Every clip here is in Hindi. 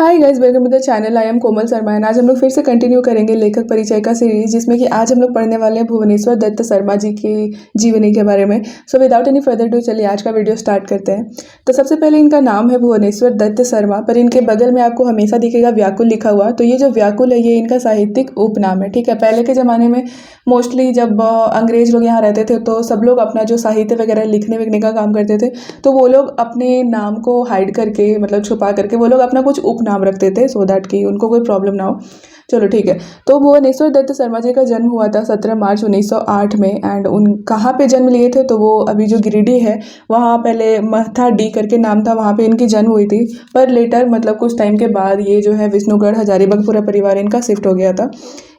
Hi guys, welcome to the channel. I am Komal Sharma and आज हम लोग फिर से कंटिन्यू करेंगे लेखक परिचय का सीरीज, जिसमें कि आज हम लोग पढ़ने वाले हैं भुवनेश्वर दत्त शर्मा जी की जीवनी के बारे में। So without any further do चलिए आज का वीडियो स्टार्ट करते हैं। तो सबसे पहले इनका नाम है भुवनेश्वर दत्त शर्मा, पर इनके बगल में आपको हमेशा दिखेगा व्याकुल लिखा हुआ। तो ये जो व्याकुल है ये इनका साहित्यिक उपनाम है, ठीक है। पहले के ज़माने में मोस्टली जब अंग्रेज लोग यहाँ रहते थे तो सब लोग अपना जो साहित्य वगैरह लिखने विखने का काम करते थे, तो वो लोग अपने नाम को हाइड करके, मतलब छुपा करके, वो लोग अपना कुछ उपनाम रखते थे सो दैट कि उनको कोई प्रॉब्लम ना हो। चलो ठीक है। तो भुवनेश्वर दत्त शर्मा जी का जन्म हुआ था 17 मार्च 1908 में। एंड उन कहाँ पे जन्म लिए थे, तो वो अभी जो गिरिडीह है वहाँ, पहले महथा डी करके नाम था, वहाँ पे इनकी जन्म हुई थी। पर लेटर मतलब कुछ टाइम के बाद ये जो है विष्णुगढ़ हजारीबाग पूरा परिवार इनका शिफ्ट हो गया था।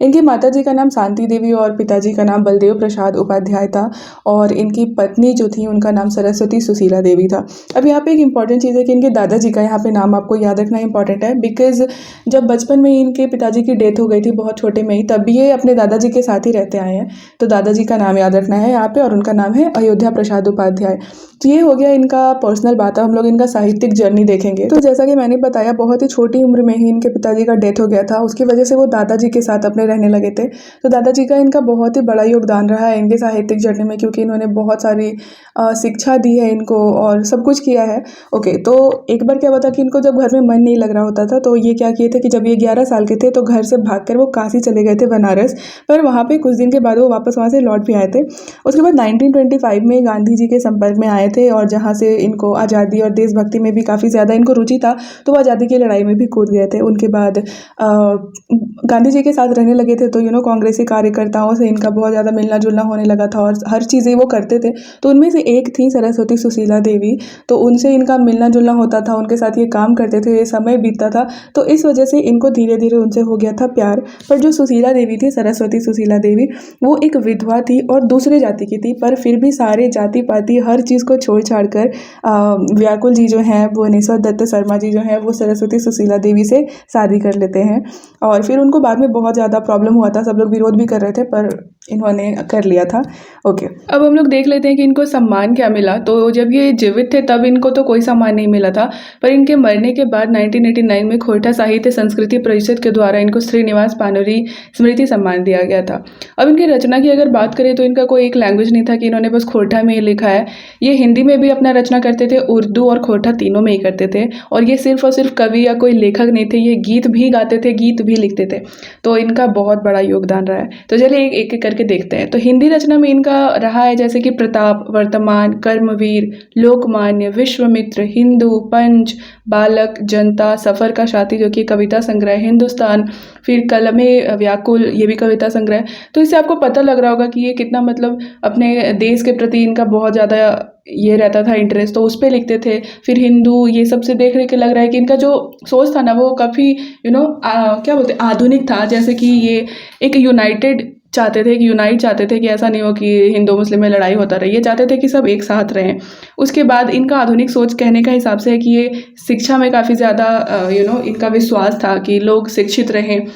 इनकी माता जी का नाम शांति देवी और पिताजी का नाम बलदेव प्रसाद उपाध्याय था। और इनकी पत्नी जो थी उनका नाम सरस्वती सुशीला देवी था। अब यहाँ पे एक इंपॉर्टेंट चीज़ है कि इनके दादाजी का यहाँ पे नाम आपको याद रखना इंपॉर्टेंट है, बिकॉज जब बचपन में ही इनके पिताजी की डेथ हो गई थी बहुत छोटे में ही, तब भी ये अपने दादाजी के साथ ही रहते आए हैं। तो दादाजी का नाम याद रखना है यहाँ पे, और उनका नाम है अयोध्या प्रसाद उपाध्याय। तो ये हो गया इनका पर्सनल बात। अब हम लोग इनका साहित्यिक जर्नी देखेंगे। तो जैसा कि मैंने बताया, बहुत ही छोटी उम्र में ही इनके पिताजी का डेथ हो गया था, उसकी वजह से वो दादाजी के साथ अपने रहने लगे थे। तो दादाजी का इनका बहुत ही बड़ा योगदान रहा है इनके साहित्यिक जर्नी में, क्योंकि इन्होंने बहुत सारी शिक्षा दी है इनको और सब कुछ किया है। ओके, तो एक बार क्या हुआ था कि इनको जब घर में मन नहीं लग रहा होता था, तो ये क्या किए थे कि जब ये 11 साल के थे तो घर से भागकर वो काशी चले गए थे, बनारस। पर वहाँ पे कुछ दिन के बाद वो वापस वहाँ से लौट भी आए थे। उसके बाद 1925 में गांधी जी के संपर्क में आए थे, और जहाँ से इनको आज़ादी और देशभक्ति में भी काफ़ी ज़्यादा इनको रुचि था, तो वो आज़ादी की लड़ाई में भी कूद गए थे। उनके बाद गांधी जी के साथ रहने लगे थे, तो कांग्रेसी कार्यकर्ताओं से इनका बहुत ज़्यादा मिलना जुलना होने लगा था और हर चीज़ें वो करते थे। तो उनमें से एक थी सरस्वती सुशीला देवी, तो उनसे इनका मिलना जुलना होता था, उनके साथ ये काम करते थे, ये समय बीतता था। तो इस वजह से इनको धीरे धीरे उनसे हो गया था प्यार। पर जो सुशीला देवी थी, सरस्वती सुशीला देवी, वो एक विधवा थी और दूसरे जाति की थी, पर फिर भी सारे जाति पाति हर चीज़ को छोड़ छाड़ कर व्याकुल जी जो हैं, भुवनेश्वर दत्त शर्मा जी जो हैं, वो सरस्वती सुशीला देवी से शादी कर लेते हैं। और फिर उनको बाद में बहुत ज़्यादा प्रॉब्लम हुआ था, सब लोग विरोध भी कर रहे थे, पर इन्होंने कर लिया था। ओके, अब हम लोग देख लेते हैं कि इनको सम्मान क्या मिला। तो जब ये जीवित थे तब इनको तो कोई सम्मान नहीं मिला था, पर इनके मरने के बाद 1989 में खोरठा साहित्य संस्कृति परिषद के द्वारा इनको श्रीनिवास पानुरी स्मृति सम्मान दिया गया था। अब इनकी रचना की अगर बात करें तो इनका कोई एक लैंग्वेज नहीं था कि इन्होंने बस खोरठा में ही लिखा है। ये हिंदी में भी अपना रचना करते थे, उर्दू और खोरठा तीनों में ही करते थे। और ये सिर्फ और सिर्फ कवि या कोई लेखक नहीं थे, ये गीत भी गाते थे, गीत भी लिखते थे। तो इनका बहुत बड़ा योगदान रहा है। तो चलिए एक एक करके देखते हैं। तो हिंदी रचना में इनका रहा है जैसे कि प्रताप, वर्तमान, कर्मवीर, लोकमान्य, विश्वामित्र, हिंदू, पंच, बालक, जनता, सफ़र का साथी जो कि कविता संग्रह, हिंदुस्तान, फिर कलमे व्याकुल, ये भी कविता संग्रह। तो इससे आपको पता लग रहा होगा कि ये कितना मतलब अपने देश के प्रति इनका बहुत ज़्यादा ये रहता था इंटरेस्ट, तो उस पर लिखते थे। फिर हिंदू, ये सब से देख के लग रहा है कि इनका जो सोच था ना वो काफ़ी क्या बोलते हैं, आधुनिक था। जैसे कि ये एक यूनाइटेड चाहते थे, कि यूनाइट चाहते थे, कि ऐसा नहीं हो कि हिंदू मुस्लिम में लड़ाई होता रहे। ये चाहते थे कि सब एक साथ रहें। उसके बाद इनका आधुनिक सोच कहने का हिसाब से है कि ये शिक्षा में काफ़ी ज़्यादा इनका विश्वास था कि लोग शिक्षित रहें।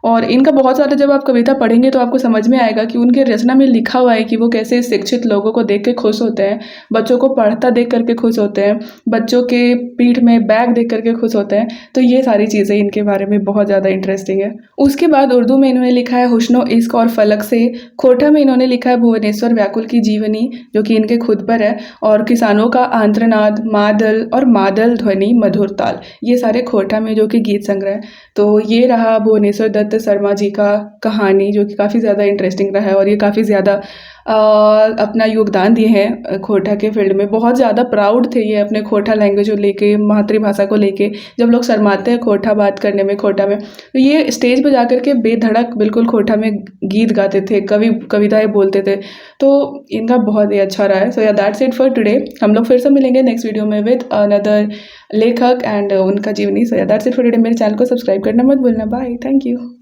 और इनका बहुत सारा जब आप कविता पढ़ेंगे तो आपको समझ में आएगा कि उनके रचना में लिखा हुआ है कि वो कैसे शिक्षित लोगों को देख के खुश होते हैं, बच्चों को पढ़ता देख करके खुश होते हैं, बच्चों के पीठ में बैग देख करके खुश होते हैं। तो ये सारी चीज़ें इनके बारे में बहुत ज़्यादा इंटरेस्टिंग है। उसके बाद उर्दू में इन्होंने लिखा है हुस्नो इश्क और फलक से। खोरठा में इन्होंने लिखा है भुवनेश्वर व्याकुल की जीवनी, जो कि इनके खुद पर है। और किसानों का आंत्रनाद, मादल और मादल ध्वनि मधुर ताल, ये सारे खोरठा में जो कि गीत संग्रह। तो ये रहा भुवनेश्वर दत्त शर्मा जी का कहानी, जो कि काफ़ी ज़्यादा इंटरेस्टिंग रहा है। और ये काफ़ी ज़्यादा अपना योगदान दिए हैं खोरठा के फील्ड में। बहुत ज़्यादा प्राउड थे ये अपने खोरठा लैंग्वेज को लेके, मातृभाषा को लेके। जब लोग शर्माते हैं खोरठा बात करने में खोरठा में, तो ये स्टेज पर जाकर के बेधड़क बिल्कुल खोरठा में गीत गाते थे, कविताएं बोलते थे। तो इनका बहुत ही अच्छा रहा है। सो yeah that's it for today. हम लोग फिर से मिलेंगे नेक्स्ट वीडियो में विद अनदर लेखक एंड उनका जीवनी। So yeah that's it for today. मेरे चैनल को सब्सक्राइब करना मत भूलना। Bye, thank you.